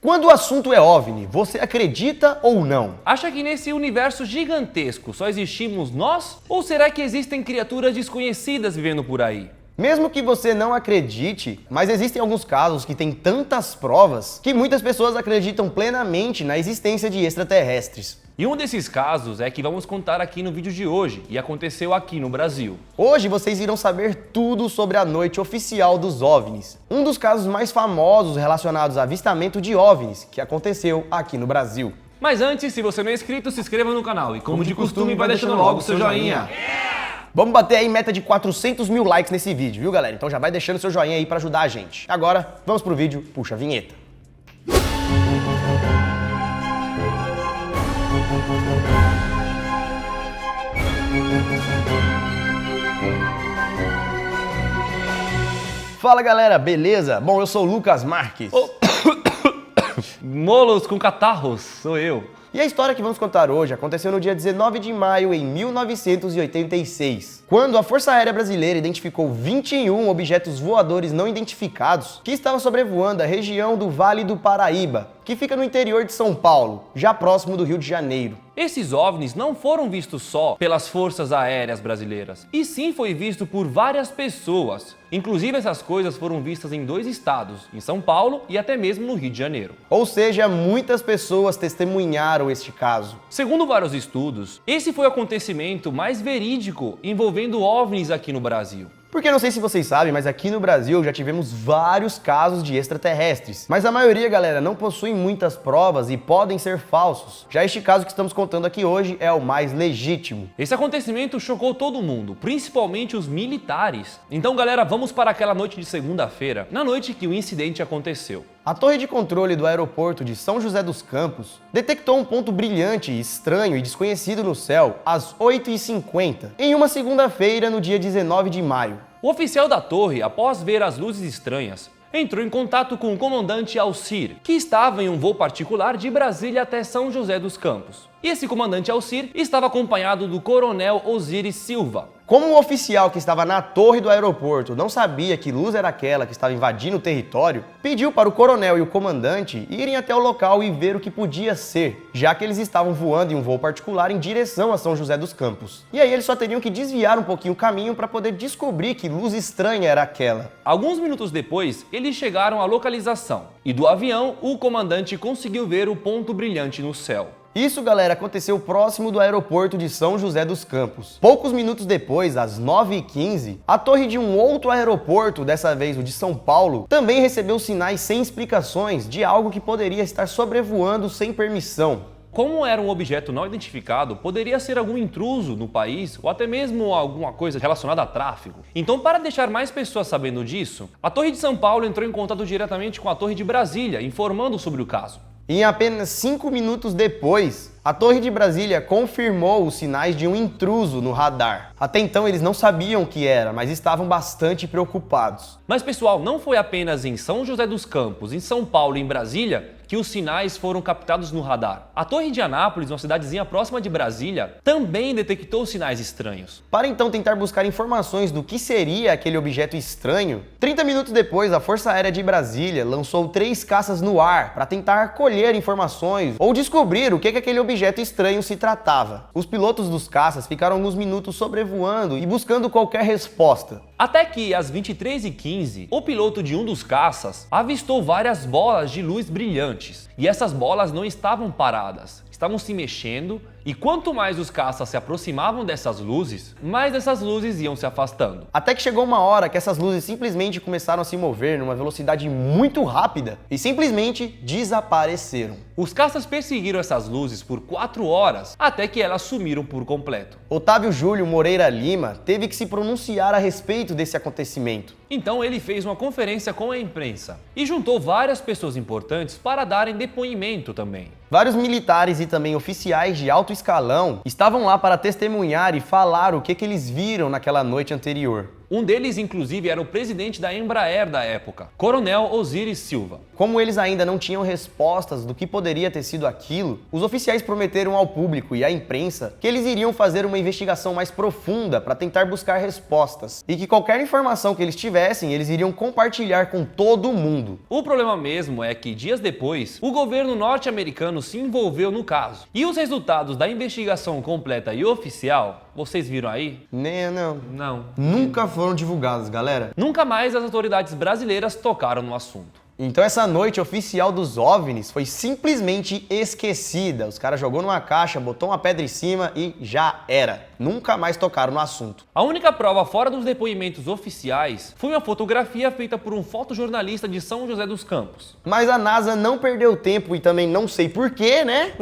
Quando o assunto é OVNI, você acredita ou não? Acha que nesse universo gigantesco só existimos nós? Ou será que existem criaturas desconhecidas vivendo por aí? Mesmo que você não acredite, mas existem alguns casos que têm tantas provas que muitas pessoas acreditam plenamente na existência de extraterrestres. E um desses casos é que vamos contar aqui no vídeo de hoje e aconteceu aqui no Brasil. Hoje vocês irão saber tudo sobre a noite oficial dos OVNIs, um dos casos mais famosos relacionados a avistamento de OVNIs que aconteceu aqui no Brasil. Mas antes, se você não é inscrito, se inscreva no canal e como de costume vai deixando logo o seu joinha. Vamos bater aí meta de 400 mil likes nesse vídeo, viu galera? Então já vai deixando seu joinha aí pra ajudar a gente. Agora, vamos pro vídeo, puxa a vinheta. Fala galera, beleza? Bom, eu sou o Lucas Marques. Molos com catarros, sou eu. E a história que vamos contar hoje aconteceu no dia 19 de maio em 1986, quando a Força Aérea Brasileira identificou 21 objetos voadores não identificados que estavam sobrevoando a região do Vale do Paraíba, que fica no interior de São Paulo, já próximo do Rio de Janeiro. Esses OVNIs não foram vistos só pelas forças aéreas brasileiras, e sim foi visto por várias pessoas. Inclusive essas coisas foram vistas em 2 estados, em São Paulo e até mesmo no Rio de Janeiro. Ou seja, muitas pessoas testemunharam este caso. Segundo vários estudos, esse foi o acontecimento mais verídico envolvendo OVNIs aqui no Brasil. Porque não sei se vocês sabem, mas aqui no Brasil já tivemos vários casos de extraterrestres. Mas a maioria, galera, não possui muitas provas e podem ser falsos. Já este caso que estamos contando aqui hoje é o mais legítimo. Esse acontecimento chocou todo mundo, principalmente os militares. Então, galera, vamos para aquela noite de segunda-feira, na noite que o incidente aconteceu. A torre de controle do aeroporto de São José dos Campos detectou um ponto brilhante, estranho e desconhecido no céu às 8h50, em uma segunda-feira no dia 19 de maio. O oficial da torre, após ver as luzes estranhas, entrou em contato com o comandante Alcir, que estava em um voo particular de Brasília até São José dos Campos. E esse comandante Alcir estava acompanhado do coronel Osiris Silva. Como o oficial que estava na torre do aeroporto não sabia que luz era aquela que estava invadindo o território, pediu para o coronel e o comandante irem até o local e ver o que podia ser, já que eles estavam voando em um voo particular em direção a São José dos Campos. E aí eles só teriam que desviar um pouquinho o caminho para poder descobrir que luz estranha era aquela. Alguns minutos depois, eles chegaram à localização e do avião o comandante conseguiu ver o ponto brilhante no céu. Isso, galera, aconteceu próximo do aeroporto de São José dos Campos. Poucos minutos depois, às 9h15, a torre de um outro aeroporto, dessa vez o de São Paulo, também recebeu sinais sem explicações de algo que poderia estar sobrevoando sem permissão. Como era um objeto não identificado, poderia ser algum intruso no país ou até mesmo alguma coisa relacionada a tráfico. Então, para deixar mais pessoas sabendo disso, a Torre de São Paulo entrou em contato diretamente com a Torre de Brasília, informando sobre o caso. E em apenas 5 minutos depois, a Torre de Brasília confirmou os sinais de um intruso no radar. Até então eles não sabiam o que era, mas estavam bastante preocupados. Mas pessoal, não foi apenas em São José dos Campos, em São Paulo e em Brasília que os sinais foram captados no radar. A Torre de Anápolis, uma cidadezinha próxima de Brasília, também detectou sinais estranhos. Para então tentar buscar informações do que seria aquele objeto estranho, 30 minutos depois a Força Aérea de Brasília lançou 3 caças no ar para tentar colher informações ou descobrir o que aquele objeto estranho se tratava. Os pilotos dos caças ficaram alguns minutos sobrevoando e buscando qualquer resposta. Até que, às 23h15, o piloto de um dos caças avistou várias bolas de luz brilhantes. E essas bolas não estavam paradas, estavam se mexendo, e quanto mais os caças se aproximavam dessas luzes, mais essas luzes iam se afastando. Até que chegou uma hora que essas luzes simplesmente começaram a se mover numa velocidade muito rápida e simplesmente desapareceram. Os caças perseguiram essas luzes por 4 horas, até que elas sumiram por completo. Otávio Júlio Moreira Lima teve que se pronunciar a respeito desse acontecimento. Então ele fez uma conferência com a imprensa e juntou várias pessoas importantes para darem depoimento também. Vários militares e também oficiais de alto escalão estavam lá para testemunhar e falar o que eles viram naquela noite anterior. Um deles, inclusive, era o presidente da Embraer da época, Coronel Osiris Silva. Como eles ainda não tinham respostas do que poderia ter sido aquilo, os oficiais prometeram ao público e à imprensa que eles iriam fazer uma investigação mais profunda para tentar buscar respostas e que qualquer informação que eles tivessem, eles iriam compartilhar com todo mundo. O problema mesmo é que, dias depois, o governo norte-americano se envolveu no caso. E os resultados da investigação completa e oficial, vocês viram aí? Não. Nunca foram divulgados, galera. Nunca mais as autoridades brasileiras tocaram no assunto. Então essa noite oficial dos OVNIs foi simplesmente esquecida. Os caras jogou numa caixa, botou uma pedra em cima e já era. Nunca mais tocaram no assunto. A única prova fora dos depoimentos oficiais foi uma fotografia feita por um fotojornalista de São José dos Campos. Mas a NASA não perdeu tempo e também não sei porquê, né?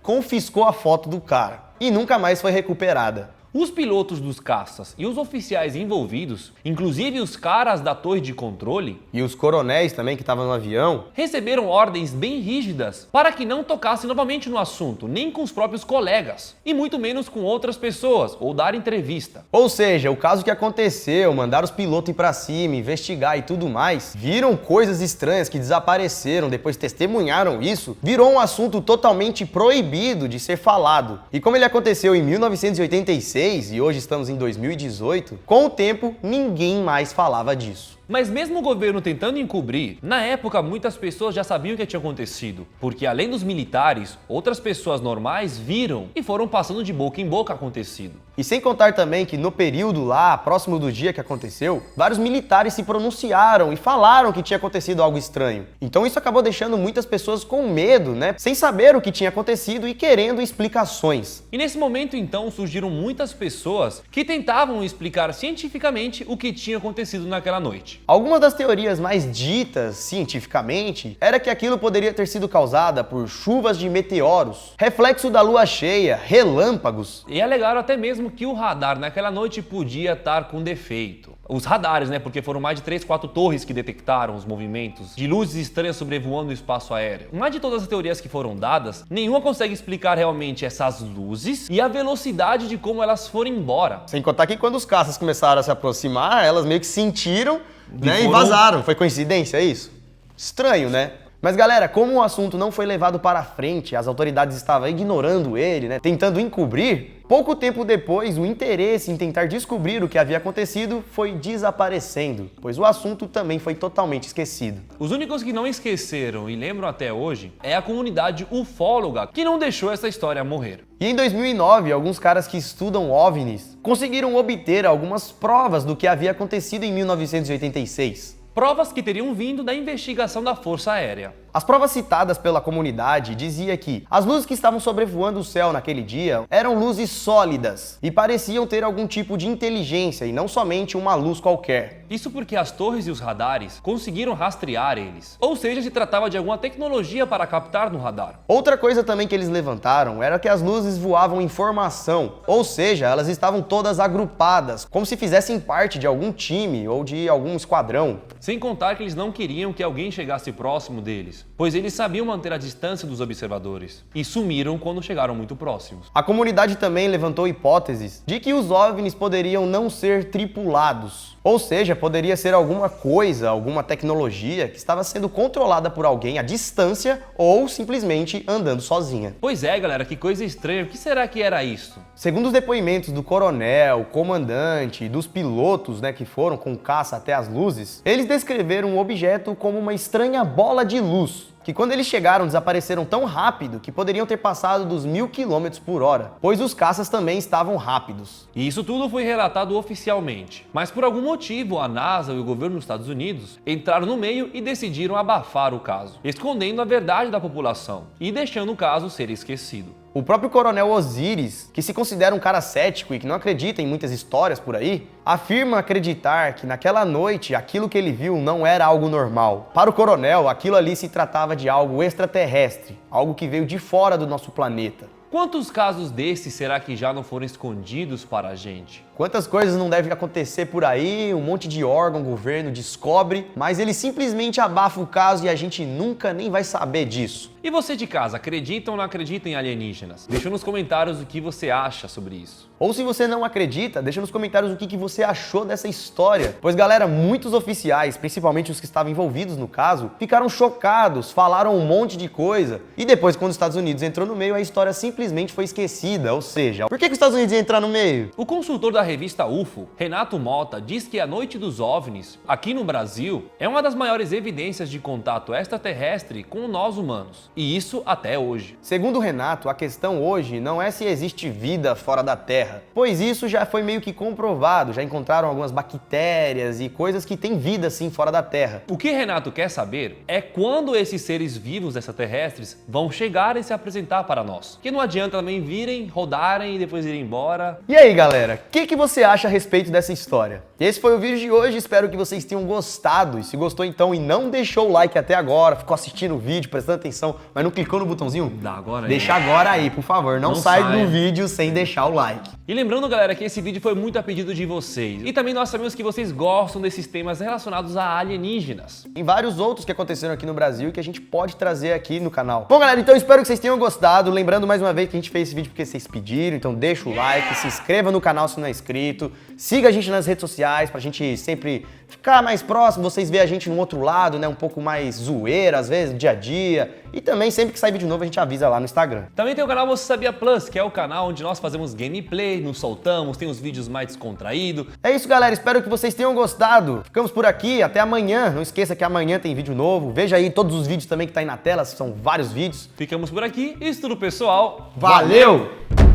Confiscou a foto do cara e nunca mais foi recuperada. Os pilotos dos caças e os oficiais envolvidos, inclusive os caras da torre de controle, e os coronéis também que estavam no avião, receberam ordens bem rígidas para que não tocassem novamente no assunto, nem com os próprios colegas, e muito menos com outras pessoas, ou dar entrevista. Ou seja, o caso que aconteceu, mandaram os pilotos ir pra cima, investigar e tudo mais, viram coisas estranhas que desapareceram, depois testemunharam isso, virou um assunto totalmente proibido de ser falado. E como ele aconteceu em 1986, e hoje estamos em 2018, com o tempo ninguém mais falava disso. Mas mesmo o governo tentando encobrir, na época muitas pessoas já sabiam o que tinha acontecido, porque além dos militares, outras pessoas normais viram e foram passando de boca em boca acontecido. E sem contar também que no período lá, próximo do dia que aconteceu, vários militares se pronunciaram e falaram que tinha acontecido algo estranho. Então isso acabou deixando muitas pessoas com medo, né? Sem saber o que tinha acontecido e querendo explicações. E nesse momento então surgiram muitas pessoas que tentavam explicar cientificamente o que tinha acontecido naquela noite. Algumas das teorias mais ditas cientificamente era que aquilo poderia ter sido causada por chuvas de meteoros, reflexo da lua cheia, relâmpagos. E alegaram até mesmo que o radar naquela noite podia estar com defeito. Os radares, né? Porque foram mais de 3, 4 torres que detectaram os movimentos de luzes estranhas sobrevoando o espaço aéreo. Mas de todas as teorias que foram dadas, nenhuma consegue explicar realmente essas luzes e a velocidade de como elas foram embora. Sem contar que quando os caças começaram a se aproximar, elas meio que sentiram, né, e vazaram. Foi coincidência isso? Estranho, né? Mas galera, como o assunto não foi levado para frente, as autoridades estavam ignorando ele, né, tentando encobrir, pouco tempo depois o interesse em tentar descobrir o que havia acontecido foi desaparecendo, pois o assunto também foi totalmente esquecido. Os únicos que não esqueceram e lembram até hoje é a comunidade ufóloga, que não deixou essa história morrer. E em 2009, alguns caras que estudam OVNIs conseguiram obter algumas provas do que havia acontecido em 1986. Provas que teriam vindo da investigação da Força Aérea. As provas citadas pela comunidade diziam que as luzes que estavam sobrevoando o céu naquele dia eram luzes sólidas e pareciam ter algum tipo de inteligência e não somente uma luz qualquer. Isso porque as torres e os radares conseguiram rastrear eles, ou seja, se tratava de alguma tecnologia para captar no radar. Outra coisa também que eles levantaram era que as luzes voavam em formação, ou seja, elas estavam todas agrupadas, como se fizessem parte de algum time ou de algum esquadrão. Sem contar que eles não queriam que alguém chegasse próximo deles, pois eles sabiam manter a distância dos observadores e sumiram quando chegaram muito próximos. A comunidade também levantou hipóteses de que os OVNIs poderiam não ser tripulados, ou seja, poderia ser alguma coisa, alguma tecnologia que estava sendo controlada por alguém à distância ou simplesmente andando sozinha. Pois é, galera, que coisa estranha. O que será que era isso? Segundo os depoimentos do coronel, comandante e dos pilotos, né, que foram com caça até as luzes, eles descreveram o objeto como uma estranha bola de luz, que quando eles chegaram desapareceram tão rápido que poderiam ter passado dos 1000 km por hora, pois os caças também estavam rápidos. E isso tudo foi relatado oficialmente, mas por algum motivo a NASA e o governo dos Estados Unidos entraram no meio e decidiram abafar o caso, escondendo a verdade da população e deixando o caso ser esquecido. O próprio coronel Osiris, que se considera um cara cético e que não acredita em muitas histórias por aí, afirma acreditar que naquela noite aquilo que ele viu não era algo normal. Para o coronel, aquilo ali se tratava de algo extraterrestre, algo que veio de fora do nosso planeta. Quantos casos desses será que já não foram escondidos para a gente? Quantas coisas não devem acontecer por aí, um monte de órgão, governo descobre, mas ele simplesmente abafa o caso e a gente nunca nem vai saber disso. E você de casa, acredita ou não acredita em alienígenas? Deixa nos comentários o que você acha sobre isso. Ou se você não acredita, deixa nos comentários o que você achou dessa história. Pois galera, muitos oficiais, principalmente os que estavam envolvidos no caso, ficaram chocados, falaram um monte de coisa. E depois, quando os Estados Unidos entrou no meio, a história simplesmente foi esquecida. Ou seja, por que os Estados Unidos iam entrar no meio? O consultor da revista UFO, Renato Mota, diz que a Noite dos OVNIs, aqui no Brasil, é uma das maiores evidências de contato extraterrestre com nós humanos. E isso até hoje. Segundo o Renato, a questão hoje não é se existe vida fora da Terra, pois isso já foi meio que comprovado, já encontraram algumas bactérias e coisas que têm vida sim fora da Terra. O que Renato quer saber é quando esses seres vivos extraterrestres vão chegar e se apresentar para nós. Que não adianta também virem, rodarem e depois irem embora. E aí galera, o que você acha a respeito dessa história? Esse foi o vídeo de hoje, espero que vocês tenham gostado. E se gostou então e não deixou o like até agora, ficou assistindo o vídeo, prestando atenção, mas não clicou no botãozinho? Dá agora aí. Deixa agora aí, por favor, não sai do vídeo sem deixar o like. E lembrando, galera, que esse vídeo foi muito a pedido de vocês. E também nós sabemos que vocês gostam desses temas relacionados a alienígenas. Tem vários outros que aconteceram aqui no Brasil e que a gente pode trazer aqui no canal. Bom, galera, então espero que vocês tenham gostado. Lembrando mais uma vez que a gente fez esse vídeo porque vocês pediram, então deixa o like, se inscreva no canal se não é inscrito, siga a gente nas redes sociais pra gente sempre ficar mais próximo, vocês verem a gente no outro lado, né, um pouco mais zoeira, às vezes, dia a dia. E também, sempre que sair vídeo novo, a gente avisa lá no Instagram. Também tem o canal Você Sabia Plus, que é o canal onde nós fazemos gameplay, nos soltamos, tem os vídeos mais descontraídos. É isso, galera. Espero que vocês tenham gostado. Ficamos por aqui. Até amanhã. Não esqueça que amanhã tem vídeo novo. Veja aí todos os vídeos também que tá aí na tela. São vários vídeos. Ficamos por aqui. Isso tudo, pessoal. Valeu!